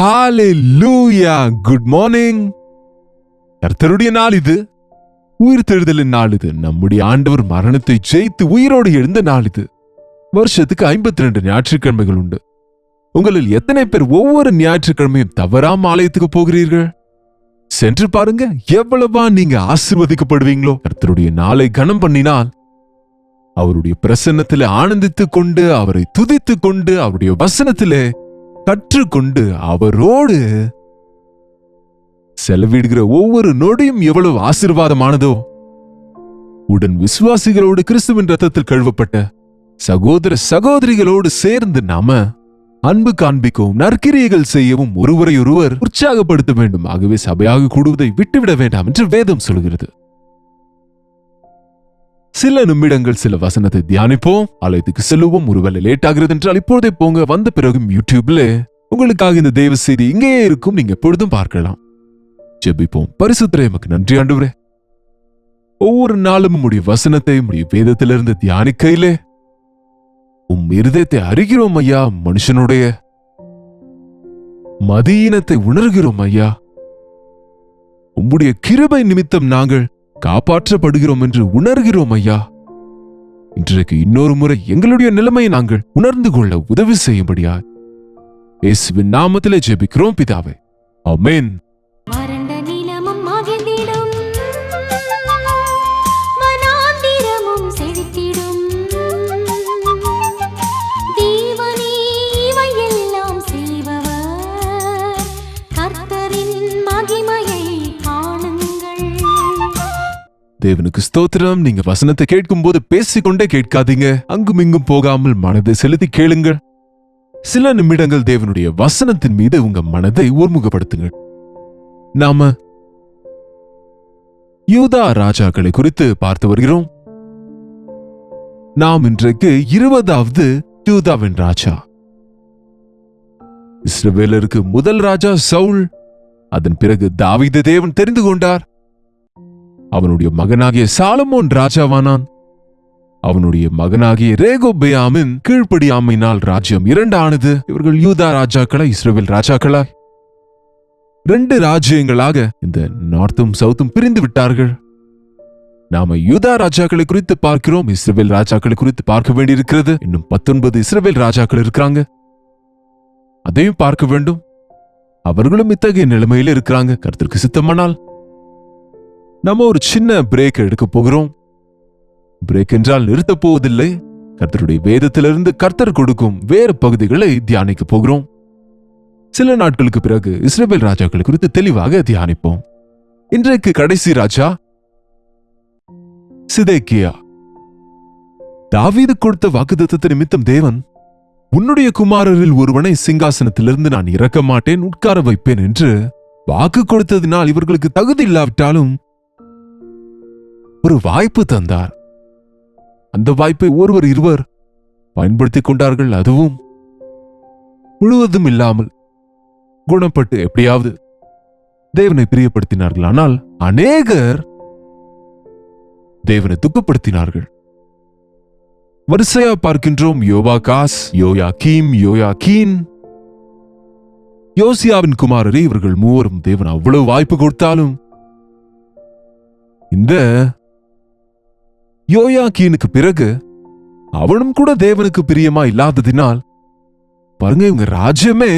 ஹalleluya good morning. கர்த்தருடைய நாள் இது, உயிர்த்தெழுதலின் நாள் இது. நம்முடைய ஆண்டவர் மரணத்தை ஜெயித்து உயிரோடு எழுந்த நாள் இது. வருஷத்துக்கு 52 ஞாயிற்றுக்கிழமைகள் உண்டு. உங்களில் எத்தனை பேர் ஒவ்வொரு ஞாயிற்றுக்கிழமையும் தவறாம ஆலயத்துக்கு போகிறீர்கள்? சென்று பாருங்க, எவ்வளவா நீங்க ஆசீர்வதிக்கப்படுவீங்களோ. கர்த்தருடைய நாளை கனம் பண்ணினால், அவருடைய பிரசன்னத்திலே ஆனந்தித்துக் கொண்டு, அவரை துதித்துக் கொண்டு, அவருடைய வசனத்திலே கற்றுக்கொண்டு, அவரோடு செலவிடுகிற ஒவ்வொரு நொடியும் எவ்வளவு ஆசீர்வாதமானதோ. உடன் விசுவாசிகளோடு கிறிஸ்துவின் ரத்தத்தில் கழுவப்பட்ட சகோதர சகோதரிகளோடு சேர்ந்து நாம அன்பு காண்பிக்கவும் நற்கிரியைகள் செய்யவும் ஒருவரையொருவர் உற்சாகப்படுத்த வேண்டும். ஆகவே சபையாக கூடுவதை விட்டுவிட வேண்டாம் என்று வேதம் சொல்கிறது. சில நிமிடங்கள் சில வசனத்தை தியானிப்போம், ஆலயத்துக்கு செல்லுவோம். ஒருவேளை லேட் ஆகிறது என்றால் இப்பொழுதே போங்க. வந்த பிறகும் யூடியூப்ல உங்களுக்காக இந்த தேவ செய்தி இங்கேயே இருக்கும், நீங்க எப்பொழுதும் பார்க்கலாம். ஜெபிப்போம். பரிசுத்தரே, எமக்கு நன்றி ஆண்டவரே. ஒவ்வொரு நாளும் உம்முடைய வசனத்தை உம்முடைய வேதத்திலிருந்து தியானிக்கையிலே உம் இருதயத்தை அறிகிறோம் ஐயா. மனுஷனுடைய மதியீனத்தை உணர்கிறோம் ஐயா. உம்முடைய கிருபை நிமித்தம் நாங்கள் காப்பாற்றப்படுகிறோம் என்று உணர்கிறோம் ஐயா. இன்றைக்கு இன்னொரு முறை எங்களுடைய நிலைமையை நாங்கள் உணர்ந்து கொள்ள உதவி செய்யும்படியா இயேசுவின் நாமத்திலே ஜெபிக்கிறோம் பிதாவே, ஆமென். தேவனுக்கு ஸ்தோத்திரம். நீங்க வசனத்தை கேட்கும் போது பேசிக்கொண்டே கேட்காதீங்க. அங்கும் இங்கும் போகாமல் மனதை செலுத்தி கேளுங்கள். சில நிமிடங்கள் தேவனுடைய வசனத்தின் மீது உங்க மனதை ஒருமுகப்படுத்துங்கள். நாம யூதா ராஜாக்களை குறித்து பார்த்து வருகிறோம். நாம் இன்றைக்கு 20வது யூதாவின் ராஜா. இஸ்ரவேலருக்கு முதல் ராஜா சவுல். அதன் பிறகு தாவீதை தேவன் தெரிந்து கொண்டார். அவனுடைய மகனாகிய சாலமோன் ராஜாவானான். அவனுடைய மகனாகிய ரேகோபெயாமின் கீழ்ப்படியாமையினால் ராஜ்யம் 2 ஆனது. இவர்கள் யூதா ராஜாக்களா இஸ்ரவேல் ராஜாக்களா? 2 ராஜ்யங்களாக இந்த நார்த்தும் சவுத்தும் பிரிந்து விட்டார்கள். நாம யூதா ராஜாக்களை குறித்து பார்க்கிறோம், இஸ்ரவேல் ராஜாக்களை குறித்து பார்க்க வேண்டியிருக்கிறது. இன்னும் 19 இஸ்ரவேல் ராஜாக்கள் இருக்கிறாங்க, அதையும் பார்க்க வேண்டும். அவர்களும் இத்தகைய நிலைமையில இருக்கிறாங்க. கர்த்தருக்கு சித்தமானால் நம்ம ஒரு சின்ன பிரேக் எடுக்க போகிறோம். பிரேக் என்றால் நிறுத்த போவதில்லை. கர்த்தருடைய வேதத்திலிருந்து கர்த்தர் கொடுக்கும் வேறு பகுதிகளை தியானிக்க போகிறோம். சில நாட்களுக்கு பிறகு இஸ்ரவேல் ராஜாக்கள் குறித்து தெளிவாக தியானிப்போம். இன்றைக்கு கடைசி ராஜா சிதேக்கியா. தாவீது கொடுத்த வாக்குத்தத்தத்தின் நிமித்தம் தேவன், உன்னுடைய குமாரரில் ஒருவனை சிங்காசனத்திலிருந்து நான் இறக்க மாட்டேன், உட்கார வைப்பேன் என்று வாக்கு கொடுத்ததினால் இவர்களுக்கு தகுதி இல்லாவிட்டாலும் ஒரு வாய்ப்பு தந்தார். அந்த வாய்ப்பை ஒருவர் இருவர் பயன்படுத்திக் கொண்டார்கள். அதுவும் முழுவதும் இல்லாமல் குணப்பட்டு எப்படியாவது தேவனை பிரியப்படுத்தினார்கள். ஆனால் அநேகர் தேவனை துக்கப்படுத்தினார்கள். வரிசையா பார்க்கின்றோம். யோவாகாஸ், யோயாக்கீம், யோயாக்கீன், யோசியாவின் குமாரரே. இவர்கள் மூவரும் தேவன் அவ்வளவு வாய்ப்பு கொடுத்தாலும் இந்த யோயாக்கீனுக்கு பிறகு அவனும் கூட தேவனுக்கு பிரியமா இல்லாததினால் பாருங்க, இவங்க ராஜ்யமே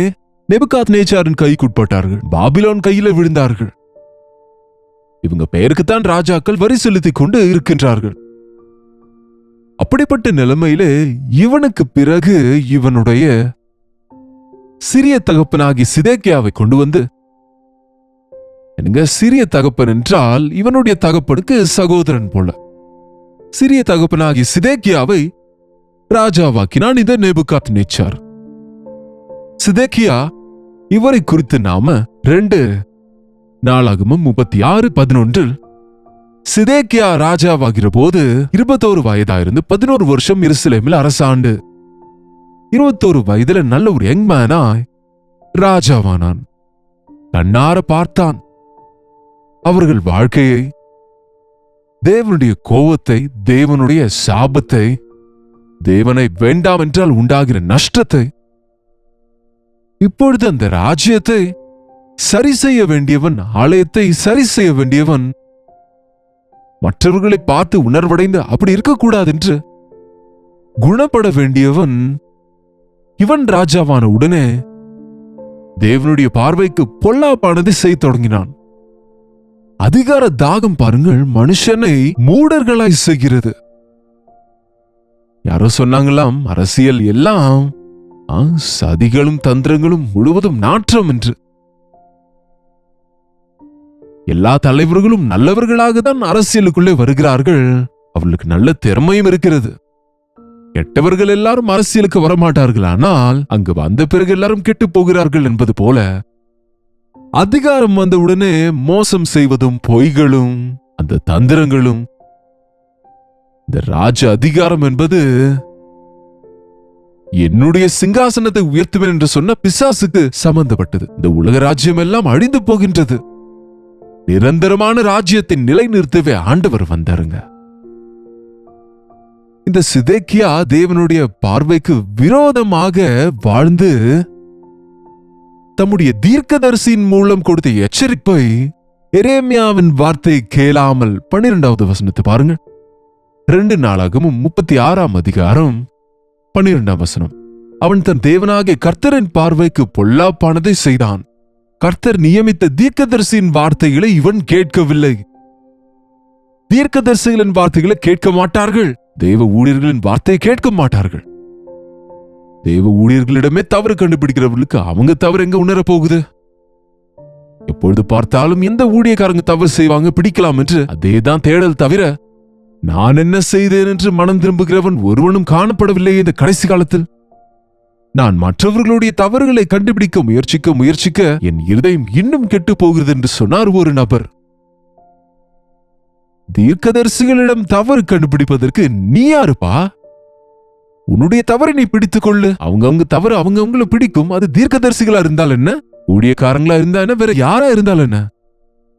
நேபுகாத்நேச்சாரின் கைக்குட்பட்டார்கள், பாபிலோன் கையில விழுந்தார்கள். இவங்க பெயருக்குத்தான் ராஜாக்கள் வரி செலுத்திக் கொண்டு இருக்கின்றார்கள். அப்படிப்பட்ட நிலைமையிலே இவனுக்கு பிறகு இவனுடைய சிறிய தகப்பனாகி சிதேக்கியாவை கொண்டு வந்து, சிறிய தகப்பன் என்றால் இவனுடைய தகப்பனுக்கு சகோதரன் போல, சிறிய தகப்பனாகி சிதேக்கியாவை ராஜாவாக்கினான் இந்த நேபுகாத்நேச்சார். சிதேக்கியா, இவரை குறித்து நாம 2 நாளாகமம் 36:11 சிதேக்கியா ராஜாவாகிற போது 21 வயதாயிருந்து 11 வருஷம் எருசலேமில் அரசாண்டு. 21 வயதுல நல்ல ஒரு யங் மேனாய் ராஜாவானான். கண்ணார பார்த்தான் அவர்கள் வாழ்க்கையை, தேவனுடைய கோபத்தை, தேவனுடைய சாபத்தை, தேவனை வேண்டாம் என்றால் உண்டாகிற நஷ்டத்தை. இப்பொழுது அந்த ராஜ்யத்தை சரி செய்ய வேண்டியவன், ஆலயத்தை சரி செய்ய வேண்டியவன், மற்றவர்களை பார்த்து உணர்வடைந்து அப்படி இருக்கக்கூடாது என்று குணப்பட வேண்டியவன், இவன் ராஜாவான உடனே தேவனுடைய பார்வைக்கு பொல்லாப்பானதை செய்ய தொடங்கினான். அதிகார தாகம் பாருங்கள், மனுஷனை மூடர்களாய் செய்கிறது. யாரோ சொன்னாங்களாம், அரசியல் எல்லாம் சதிகளும் தந்திரங்களும் முழுவதும் நாற்றம் என்று. எல்லா தலைவர்களும் நல்லவர்களாக தான் அரசியலுக்குள்ளே வருகிறார்கள். அவர்களுக்கு நல்ல திறமையும் இருக்கிறது. கெட்டவர்கள் எல்லாரும் அரசியலுக்கு வரமாட்டார்கள். ஆனால் அங்கு வந்த பிறகு எல்லாரும் கெட்டு போகிறார்கள் என்பது போல அதிகாரம் வந்தவுடனே மோசம் செய்வதும் பொய்களும் அந்த தந்திரங்களும். இந்த ராஜ அதிகாரம் என்பது என்னுடைய சிங்காசனத்தை உயர்த்துவேன் என்று சொன்ன பிசாசுக்கு சம்பந்தப்பட்டது. இந்த உலக ராஜ்யம் எல்லாம் அழிந்து போகின்றது. நிரந்தரமான ராஜ்யத்தை நிலைநிறுத்தவே ஆண்டவர் வந்தாருங்க. இந்த சிதேக்கியா தேவனுடைய பார்வைக்கு விரோதமாக வாழ்ந்து தம்முடைய தீர்க்கதரிசியின் மூலம் கொடுத்த எச்சரிப்பை, எரேமியாவின் வார்த்தை கேளாமல் 12வது வசனத்தை பாருங்க. 2 நாளாகமும் 36ஆம் அதிகாரம் 12ஆம் வசனம். அவன் தன் தேவனாகிய கர்த்தரின் பார்வைக்கு பொல்லாப்பானதை செய்தான். கர்த்தர் நியமித்த தீர்க்கதரிசியின் வார்த்தைகளை இவன் கேட்கவில்லை. தீர்க்கதரிசிகளின் வார்த்தைகளை கேட்க மாட்டார்கள். தேவ ஊழியர்களின் வார்த்தையை கேட்க மாட்டார்கள். தேவ ஊழியர்களிடமே தவறு கண்டுபிடிக்கிறவர்களுக்கு அவங்க தவறு எங்க உணர போகுது? எப்பொழுது பார்த்தாலும் எந்த ஊழியக்காரங்க தவறு செய்வாங்க, பிடிக்கலாம் என்று அதேதான் தேடல் தவிர, நான் என்ன செய்தேன் என்று மனம் திரும்புகிறவன் ஒருவனும் காணப்படவில்லை. இந்த கடைசி காலத்தில் நான் மற்றவர்களுடைய தவறுகளை கண்டுபிடிக்க முயற்சிக்க என் இருதயம் இன்னும் கெட்டு போகிறது என்று சொன்னார் ஒரு நபர். தீர்க்கதரிசிகளிடம் தவறு கண்டுபிடிப்பதற்கு நீ யாருப்பா? உன்னுடைய தவறை நீ பிடித்துக் கொள்ளு. அவங்க தவறு அவங்களை பிடிக்கும். அது தீர்க்கதரிசிகளா இருந்தால் என்ன, ஊழியக்காரங்களா இருந்தா என்ன, வேற யாரா இருந்தால் என்ன,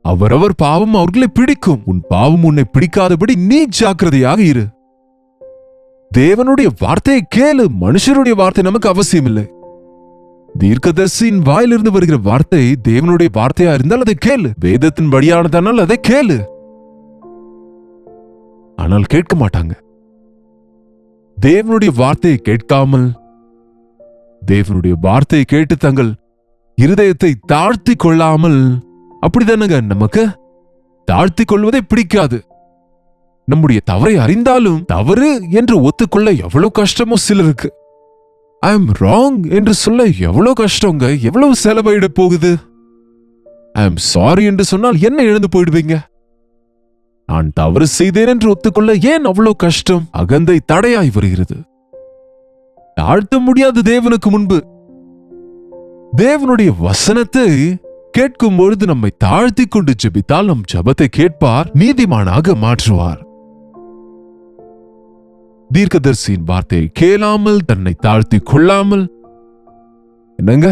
அவரவர் பாவம் அவர்களை பிடிக்கும். உன் பாவம் உன்னை பிடிக்காதபடி நீ ஜாக்கிரதையாக இரு. தேவனுடைய வார்த்தையை கேளு. மனுஷருடைய வார்த்தை நமக்கு அவசியம் இல்லை. தீர்க்கதரிசியின் வாயிலிருந்து வருகிற வார்த்தை தேவனுடைய வார்த்தையா இருந்தால் அதை கேளு. வேதத்தின் வழியானதானால் அதை கேளு. ஆனால் கேட்க மாட்டாங்க. தேவனுடைய வார்த்தையை கேட்காமல், தேவனுடைய வார்த்தையை கேட்டு தங்கள் இருதயத்தை தாழ்த்தி கொள்ளாமல், அப்படிதானங்க நமக்கு தாழ்த்தி கொள்வதை பிடிக்காது. நம்முடைய தவறை அறிந்தாலும் தவறு என்று ஒத்துக்கொள்ள எவ்வளவு கஷ்டமோ சிலருக்கு. ஐ எம் ராங் என்று சொல்ல எவ்வளவு கஷ்டங்க, எவ்வளவு செலவாயிட போகுது. ஐ எம் சாரி என்று சொன்னால் என்ன இழந்து போயிடுவீங்க. நான் தவறு செய்தேன் என்று ஒத்துக்கொள்ள ஏன் அவ்வளவு கஷ்டம்? அகந்தை தடையாய் வருகிறது. தாழ்த்த முடியாது தேவனுக்கு முன்பு. தேவனுடைய வசனத்தை கேட்கும் பொழுது நம்மை தாழ்த்தி கொண்டு ஜெபித்தால் நம் ஜெபத்தை கேட்பார், நீதிமானாக மாற்றுவார். தீர்க்கதரிசியின் வார்த்தையை கேளாமல், தன்னை தாழ்த்தி கொள்ளாமல், என்னங்க,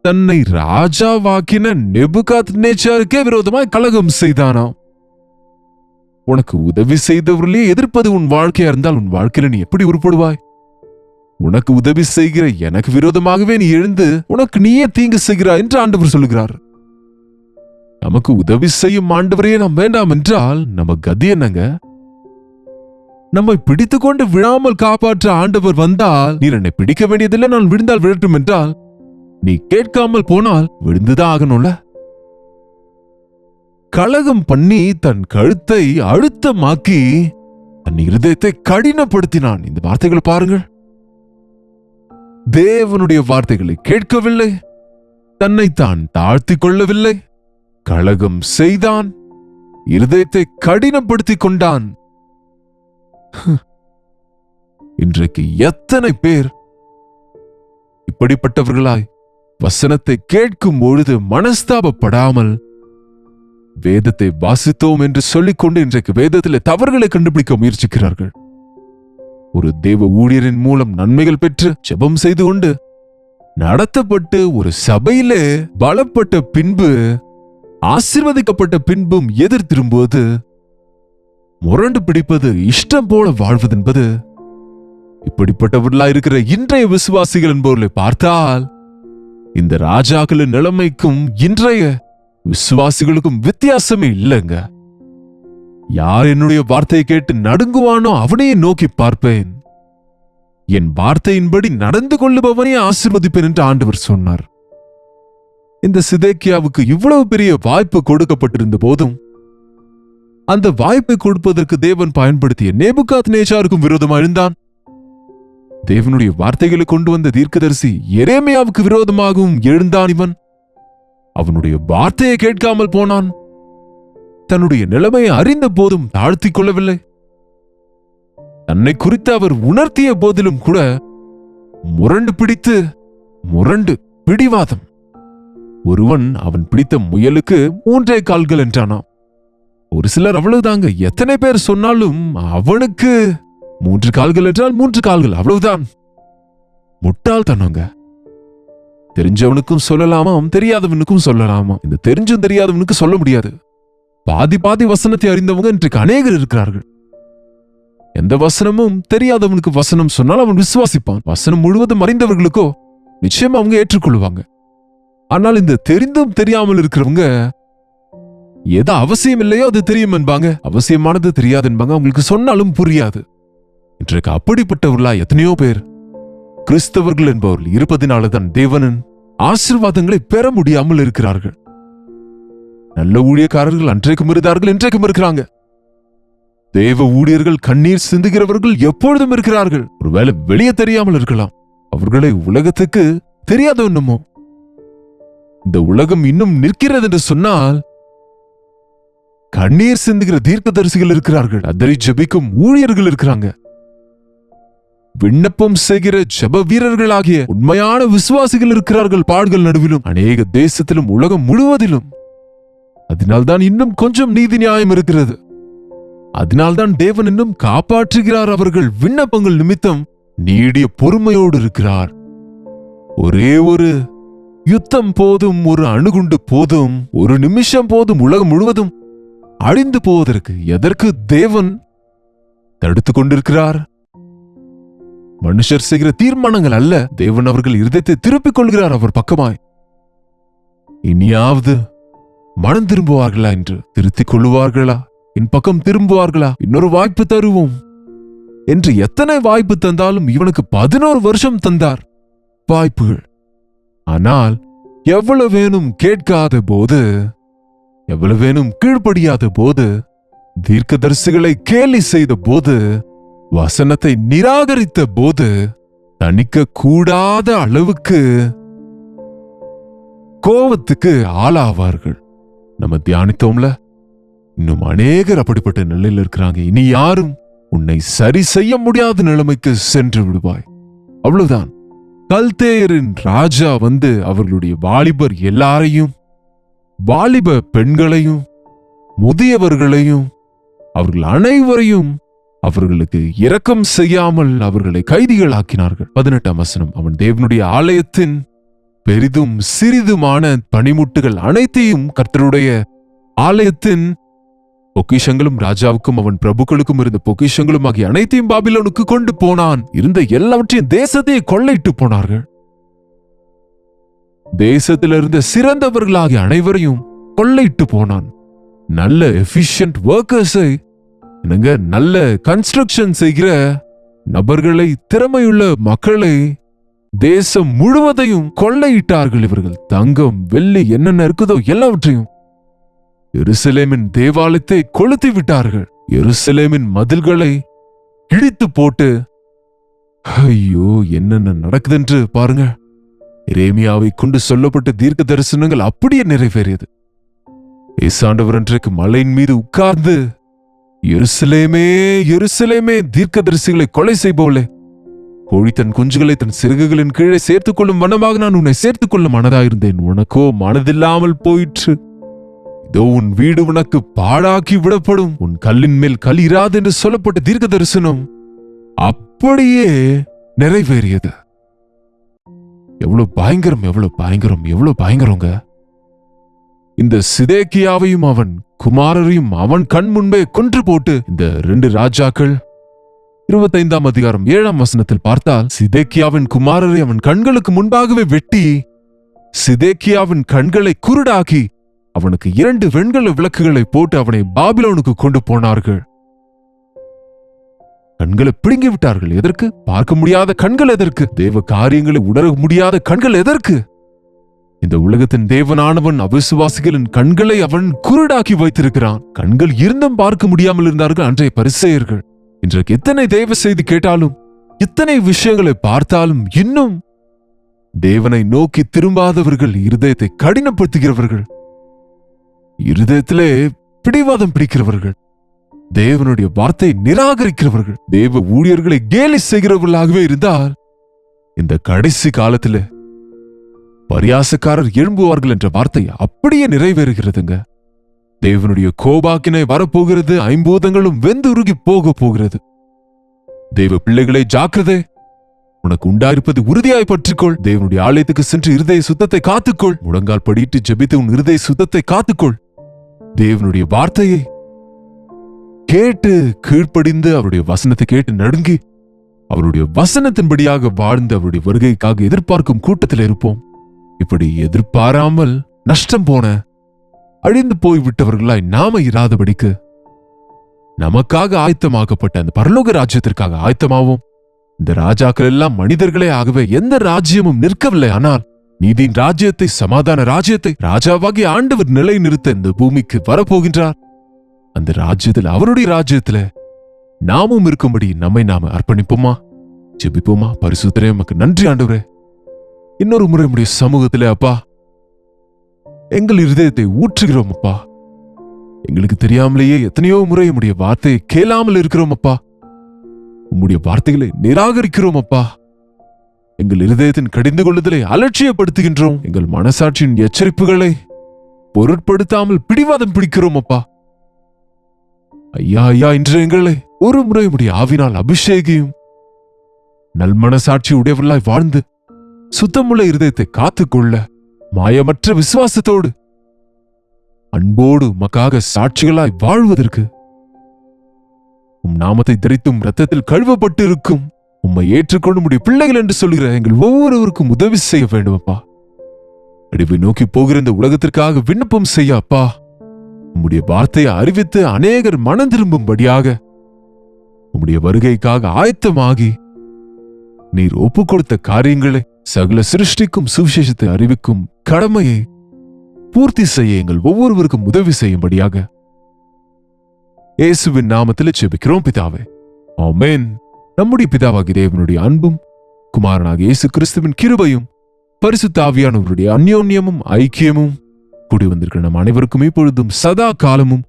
தன்னை ராஜாவாக்கின நேபுகாத்நேச்சாருக்கே விரோதமாய் கலகம் செய்தானாம். உனக்கு உதவி செய்தவர்களே எதிர்ப்பது உன் வாழ்க்கையா இருந்தால் உன் வாழ்க்கையில நீ எப்படி உருப்படுவாய்? உனக்கு உதவி செய்கிற எனக்கு விரோதமாகவே நீ எழுந்து உனக்கு நீயே தீங்கு செய்கிறாய் என்று ஆண்டவர் சொல்லுகிறார். நமக்கு உதவி செய்யும் ஆண்டவரையே நாம் வேண்டாம் என்றால் நம்ம கதி என்னங்க? நம்மை பிடித்துக் கொண்டு விழாமல் காப்பாற்ற ஆண்டவர் வந்தால், நீர் என்னை பிடிக்க வேண்டியதில்லை, நான் விழுந்தால் விழட்டும் என்றால், நீ கேட்காமல் போனால் விழுந்துதான் ஆகணும்ல. கலகம் பண்ணி தன் கழுத்தை அழுத்தமாக்கி தன் இருதயத்தை கடினப்படுத்தினான். இந்த வார்த்தைகளை பாருங்கள். தேவனுடைய வார்த்தைகளை கேட்கவில்லை, தன்னை தான் தாழ்த்தி கொள்ளவில்லை, கலகம் செய்தான், இருதயத்தை கடினப்படுத்திக் கொண்டான். இன்றைக்கு எத்தனை பேர் இப்படிப்பட்டவர்களாய் வசனத்தை கேட்கும் பொழுது மனஸ்தாபப்படாமல் வேதத்தை வாசித்தோம் என்று சொல்லிக்கொண்டு இன்றைக்கு வேதத்திலே தவறுகளை கண்டுபிடிக்க முயற்சிக்கிறார்கள். ஒரு தேவ ஊழியரின் மூலம் நன்மைகள் பெற்று ஜெபம் செய்து கொண்டு நடத்தப்பட்டு ஒரு சபையிலே பலப்பட்ட பின்பு, ஆசீர்வதிக்கப்பட்ட பின்பும் எதிர் திரும்புவது, முரண்டு பிடிப்பது, இஷ்டம் போல வாழ்வது என்பது இப்படிப்பட்டவர்களா இருக்கிற இன்றைய விசுவாசிகள் என்பவர்களை பார்த்தால் இந்த ராஜாக்களின் நிலைமைக்கும் இன்றைய விசுவாசிகளுக்கும் வித்தியாசமே இல்லைங்க. யார் என்னுடைய வார்த்தையை கேட்டு நடுங்குவானோ அவனையே நோக்கி பார்ப்பேன், என் வார்த்தையின்படி நடந்து கொள்ளுபவனே ஆசீர்வதிப்பேன் என்று ஆண்டவர் சொன்னார். இந்த சிதேக்கியாவுக்கு இவ்வளவு பெரிய வாய்ப்பு கொடுக்கப்பட்டிருந்த போதும் அந்த வாய்ப்பை கொடுப்பதற்கு தேவன் பயன்படுத்திய நேபுகாத்நேச்சாருக்கும் விரோதமாக எழுந்தான். தேவனுடைய வார்த்தைகளை கொண்டு வந்த தீர்க்கதரிசி எரேமியாவுக்கு விரோதமாகவும் எழுந்தான். இவன் அவனுடைய வார்த்தையை கேட்காமல் போனான். தன்னுடைய நிலைமையை அறிந்த போதும் தாழ்த்திக் கொள்ளவில்லை. தன்னை குறித்து அவர் உணர்த்திய போதிலும் கூட முரண்டு பிடிவாதம். ஒருவன் அவன் பிடித்த முயலுக்கு 3 கால்கள் என்றானாம். ஒரு சிலர் அவ்வளவுதாங்க, எத்தனை பேர் சொன்னாலும் அவனுக்கு 3 கால்கள் என்றால் 3 கால்கள், அவ்வளவுதான். முட்டாள் தனங்க. தெரிஞ்சவனுக்கும் சொல்லலாமாம், தெரியாதவனுக்கும் சொல்லலாமா. இந்த தெரிஞ்சும் தெரியாதவனுக்கு சொல்ல முடியாது. பாதி வசனத்தை அறிந்தவங்க இன்றைக்கு அநேகர் இருக்கிறார்கள். எந்த வசனமும் தெரியாதவனுக்கு வசனம் சொன்னால் அவன் விசுவாசிப்பான். வசனம் முழுவதும் அறிந்தவர்களுக்கோ நிச்சயம் அவங்க ஏற்றுக்கொள்வாங்க. ஆனால் இந்த தெரிந்தும் தெரியாமல் இருக்கிறவங்க எது அவசியம் இல்லையோ அது தெரியும் என்பாங்க, அவசியமானது தெரியாது என்பாங்க. அவங்களுக்கு சொன்னாலும் புரியாது. இன்றைக்கு அப்படிப்பட்டவர்களா எத்தனையோ பேர் கிறிஸ்தவர்கள் என்பவர்கள் இருப்பதினால்தான் தேவனின் ஆசீர்வாதங்களை பெற முடியாமல் இருக்கிறார்கள். நல்ல ஊழியக்காரர்கள் அன்றைக்கும் இருந்தார்கள், இன்றைக்கும் இருக்கிறாங்க. தேவ ஊழியர்கள், கண்ணீர் சிந்துகிறவர்கள் எப்பொழுதும் இருக்கிறார்கள். ஒருவேளை வெளியே தெரியாமல் இருக்கலாம். அவர்களை உலகத்துக்கு தெரியாத ஒண்ணுமோ. இந்த உலகம் இன்னும் நிற்கிறது என்று சொன்னால் கண்ணீர் சிந்துகிற தீர்க்கதரிசிகள் இருக்கிறார்கள், அதரை ஜெபிக்கும் ஊழியர்கள் இருக்கிறாங்க, விண்ணப்பம் செய்கிற ஜெப வீரர்களாகிய உண்மையான விசுவாசிகள் இருக்கிறார்கள். பாடுகள் நடுவிலும், அநேக தேசத்திலும், உலகம் முழுவதிலும். அதனால்தான் இன்னும் கொஞ்சம் நீதி நியாயம் இருக்கிறது. அதனால்தான் தேவன் இன்னும் காப்பாற்றுகிறார். அவர்கள் விண்ணப்பங்கள் நிமித்தம் நீடிய பொறுமையோடு இருக்கிறார். ஒரே ஒரு யுத்தம் போதும், ஒரு அணுகுண்டு போதும், ஒரு நிமிஷம் போதும், உலகம் முழுவதும் அழிந்து போவதற்கு. எதற்கு தேவன் தடுத்துக் கொண்டிருக்கிறார்? மனுஷர் செய்கிற தீர்மானங்கள் அல்ல, தேவன் அவர்கள் இருதயத்தை திருப்பிக் கொள்கிறார் அவர் பக்கமாய். இனியாவது மனம் திரும்புவார்களா என்று, திருத்திக் கொள்ளுவார்களா, என் பக்கம் திரும்புவார்களா, இன்னொரு வாய்ப்பு தருவோம் என்று எத்தனை வாய்ப்பு தந்தாலும் இவனுக்கு 11 வருஷம் தந்தார் வாய்ப்புகள். ஆனால் எவ்வளவு வேணும் கேட்காத போது, எவ்வளவு வேணும் கீழ்ப்படியாத போது, தீர்க்கதரிசிகளை கேலி செய்த போது, வசனத்தை நிராகரித்த போது, தணிக்க கூடாத அளவுக்கு கோபத்துக்கு ஆளாவார்கள். நம்ம தியானித்தோம்ல, இன்னும் அநேகர் அப்படிப்பட்ட நிலையில் இருக்கிறாங்க. இனி யாரும் உன்னை சரி செய்ய முடியாத நிலைமைக்கு சென்று விடுவாய், அவ்வளவுதான். கல்தேயரின் ராஜா வந்து அவர்களுடைய வாலிபர் எல்லாரையும், வாலிப பெண்களையும், முதியவர்களையும், அவர்கள் அனைவரையும் அவர்களுக்கு இரக்கம் செய்யாமல் அவர்களை கைதிகளாக்கினார்கள். 18ஆம் வசனம், அவன் தேவனுடைய ஆலயத்தின் பெரிதும் சிறிதுமான பனிமுட்டுகள் அனைத்தையும், கர்த்தருடைய ஆலயத்தின் பொக்கிஷங்களும், ராஜாவுக்கும் அவன் பிரபுக்களுக்கும் இருந்த பொக்கிஷங்களும் ஆகிய அனைத்தையும் பாபிலோனுக்கு கொண்டு போனான். இருந்த எல்லாவற்றையும், தேசத்தையே கொள்ளையிட்டு போனார்கள். தேசத்தில் இருந்த சிறந்தவர்களாகிய அனைவரையும் கொள்ளையிட்டு போனான். நல்ல எஃபிஷியன்ட் ஒர்க்கர்ஸை, நல்ல கன்ஸ்ட்ரக்ஷன் செய்கிற நபர்களை, திறமையுள்ள மக்களை, தேசம் முழுவதையும் கொள்ளையிட்டார்கள் இவர்கள். தங்கம், வெள்ளி, என்னென்ன இருக்குதோ எல்லாவற்றையும். எருசலேமின் தேவாலயத்தை கொளுத்தி விட்டார்கள். எருசலேமின் மதில்களை இடித்து போட்டு, ஐயோ என்னென்ன நடக்குதென்று பாருங்க. எரேமியாவை கொண்டு சொல்லப்பட்ட தீர்க்க தரிசனங்கள் அப்படியே நிறைவேறியது. ஏசாண்டவர் அன்றைக்கு மலையின் மீது உட்கார்ந்து, எருசலேமே எருசலேமே, தீர்க்கதரிசிகளை கொலை செய்பவளே, கோழி தன் குஞ்சுகளை தன் சிறகுகளின் கீழே சேர்த்துக் கொள்ளும் வண்ணமாக நான் உன்னை சேர்த்துக் கொள்ள மனதாயிருந்தேன். உனக்கோ மனதில்லாமல் போயிற்று. இதோ உன் வீடு உனக்கு பாழாக்கி விடப்படும், உன் கல்லின் மேல் கல் இராது என்று சொல்லப்பட்ட தீர்க்க தரிசனம் அப்படியே நிறைவேறியது. எவ்வளவு பயங்கரம், எவ்வளவு பயங்கரம், எவ்வளவு பயங்கரங்க. இந்த சிதேக்கியாவையும் அவன் குமாரரையும் அவன் கண் முன்பே கொன்று போட்டு, இந்த 2 ராஜாக்கள் 25ஆம் அதிகாரம் 7ஆம் வசனத்தில் பார்த்தால், சிதேக்கியாவின் குமாரரை அவன் கண்களுக்கு முன்பாகவே வெட்டி சிதேக்கியாவின் கண்களை குருடாக்கி அவனுக்கு 2 வெண்கல விளக்குகளை போட்டு அவனை பாபிலோனுக்கு கொண்டு போனார்கள். கண்களை பிடுங்கி விட்டார்கள். எதற்கு? பார்க்க முடியாத கண்கள் எதற்கு? தேவ காரியங்களை உணர முடியாத கண்கள் எதற்கு? இந்த உலகத்தின் தேவனானவன் அவிசுவாசிகளின் கண்களை அவன் குருடாக்கி வைத்திருக்கிறான். கண்கள் இருந்தும் பார்க்க முடியாமல் இருந்தார்கள் அன்றைய பரிசேயர்கள். இன்றைக்கு எத்தனை தேவ செய்தி கேட்டாலும், இத்தனை விஷயங்களை பார்த்தாலும், இன்னும் தேவனை நோக்கி திரும்பாதவர்கள், இருதயத்தை கடினப்படுத்துகிறவர்கள், இருதயத்திலே பிடிவாதம் பிடிக்கிறவர்கள், தேவனுடைய வார்த்தையை நிராகரிக்கிறவர்கள், தேவ ஊழியர்களை கேலி செய்கிறவர்களாகவே இருந்தால் இந்த கடைசி காலத்துல பரியாசக்காரர் எழும்புவார்கள் என்ற வார்த்தை அப்படியே நிறைவேறுகிறதுங்க. தேவனுடைய கோபாக்கினை வரப்போகிறது. 5 பூதங்களும் வெந்துருகி போக போகிறது. தேவ பிள்ளைகளை ஜாக்கிரதை. உனக்கு உண்டாயிருப்பது உறுதியாய் பற்றிக்கொள். தேவனுடைய ஆலயத்துக்கு சென்று இருதய சுத்தத்தை காத்துக்கொள். முழங்கால் படிட்டு ஜெபித்து உன் இருதய சுத்தத்தை காத்துக்கொள். தேவனுடைய வார்த்தையை கேட்டு கீழ்ப்படிந்து அவருடைய வசனத்தை கேட்டு நடுங்கி அவருடைய வசனத்தின்படியாக வாழ்ந்து அவருடைய வருகைக்காக எதிர்பார்க்கும் கூட்டத்தில் இருப்போம். இப்படி எதிர்பாராமல் நஷ்டம் போன அழிந்து போய்விட்டவர்களாய் நாம இராதபடிக்கு நமக்காக ஆயத்தமாக்கப்பட்ட அந்த பரலோக ராஜ்யத்திற்காக ஆயத்தமாவோம். இந்த ராஜாக்கள் எல்லாம் மனிதர்களே ஆகவே எந்த ராஜ்யமும் நிற்கவில்லை. ஆனால் நீதியின் ராஜ்யத்தை, சமாதான ராஜ்யத்தை ராஜாவாகி ஆண்டவர் நிலை நிறுத்த இந்த பூமிக்கு வரப்போகின்றார். அந்த ராஜ்யத்தில், அவருடைய ராஜ்யத்துல நாமும் இருக்கும்படி நம்மை நாம அர்ப்பணிப்போமா? ஜெபிப்போமா? பரிசுத்தரே, உமக்கு நன்றி ஆண்டவரே. இன்னொரு முறை உம்முடைய சமூகத்திலே அப்பா எங்கள் இருதயத்தை ஊற்றுகிறோம் அப்பா. எங்களுக்கு தெரியாமலேயே எத்தனையோ முறை உம்முடைய வார்த்தையை கேளாமல் இருக்கிறோம் அப்பா. உம்முடைய வார்த்தைகளை நிராகரிக்கிறோம் அப்பா. எங்கள் இருதயத்தின் கடிந்து கொள்ளுதலை அலட்சியப்படுத்துகின்றோம். எங்கள் மனசாட்சியின் எச்சரிப்புகளை பொருட்படுத்தாமல் பிடிவாதம் பிடிக்கிறோம் அப்பா. ஐயா ஐயா, இன்று எங்களை ஒரு முறை உம்முடைய ஆவினால் அபிஷேகியும். நல் மனசாட்சி உடையவர்களாய் வாழ்ந்து சுத்தமுள்ள இருதயத்தை காத்துக்கொள்ள மாயமற்ற விசுவாசத்தோடு அன்போடு உமக்காக சாட்சிகளாய் வாழ்வதற்கு உம் நாமத்தை தரித்தும் இரத்தத்தில் கழுவப்பட்டு இருக்கும் உம்மை ஏற்றுக்கொண்டு உம்முடைய பிள்ளைகள் என்று சொல்கிற எங்கள் ஒவ்வொருவருக்கும் உதவி செய்ய வேண்டும் அப்பா. அடிவை நோக்கி போகிற இந்த உலகத்திற்காக விண்ணப்பம் செய்ய அப்பா. உம்முடைய வார்த்தையை அறிவித்து அநேகர் மனம் திரும்பும்படியாக உம்முடைய வருகைக்காக ஆயத்தமாகி நீர் ஒப்புக் கொடுத்த காரியங்களை, சகல சிருஷ்டிக்கும் சுவிசேஷத்தை அறிவிக்கும் கடமையை பூர்த்தி செய்ய எங்கள் ஒவ்வொருவருக்கும் உதவி செய்யும்படியாக இயேசுவின் நாமத்தில் ஜெபிக்கிறோம் பிதாவே, ஆமென். நம்முடைய பிதாவாகிய தேவனுடைய அன்பும் குமாரனாகிய இயேசு கிறிஸ்துவின் கிருபையும் பரிசுத்த ஆவியானவருடைய அந்யோன்யமும் ஐக்கியமும் கூடி வந்திருக்கிற நம் அனைவருக்கும் இப்பொழுதும் சதா காலமும்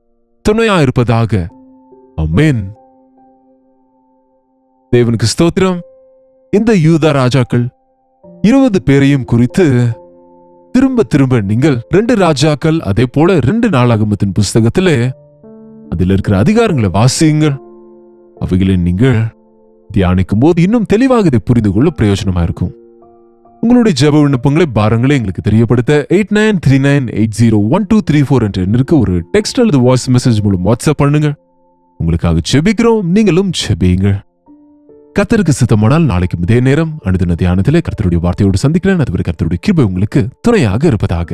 துணையாயிருப்பதாக, ஆமென். தேவனுக்கு ஸ்தோத்திரம். இந்த யூதா ராஜாக்கள் 20 பேரையும் குறித்து திரும்ப திரும்ப நீங்கள் 2 ராஜாக்கள், அதே போல 2 நாளாகமத்தின் புஸ்தகத்திலே அதில் இருக்கிற அதிகாரங்களை வாசியுங்கள். அவைகளை நீங்கள் தியானிக்கும் போது இன்னும் தெளிவாக இதை புரிந்து கொள்ள பிரயோஜனமா இருக்கும். உங்களுடைய ஜெப விண்ணப்பங்களை, பாரங்களை எங்களுக்கு தெரியப்படுத்த 8939801234 என்ற எண்ணிற்கு ஒரு டெக்ஸ்ட் அல்லது வாய்ஸ் மெசேஜ் மூலம் வாட்ஸ்அப் பண்ணுங்க. உங்களுக்காக ஜெபிக்கிறோம், நீங்களும் ஜெபியுங்கள். கர்த்தருக்கு சித்தமானால் நாளைக்கு இதே நேரம் அனுதின தியானத்திலே கர்த்தருடைய வார்த்தையோடு சந்திக்கிறேன். அதுவரை கர்த்தருடைய கிருபை உங்களுக்கு துணையாக இருப்பதாக.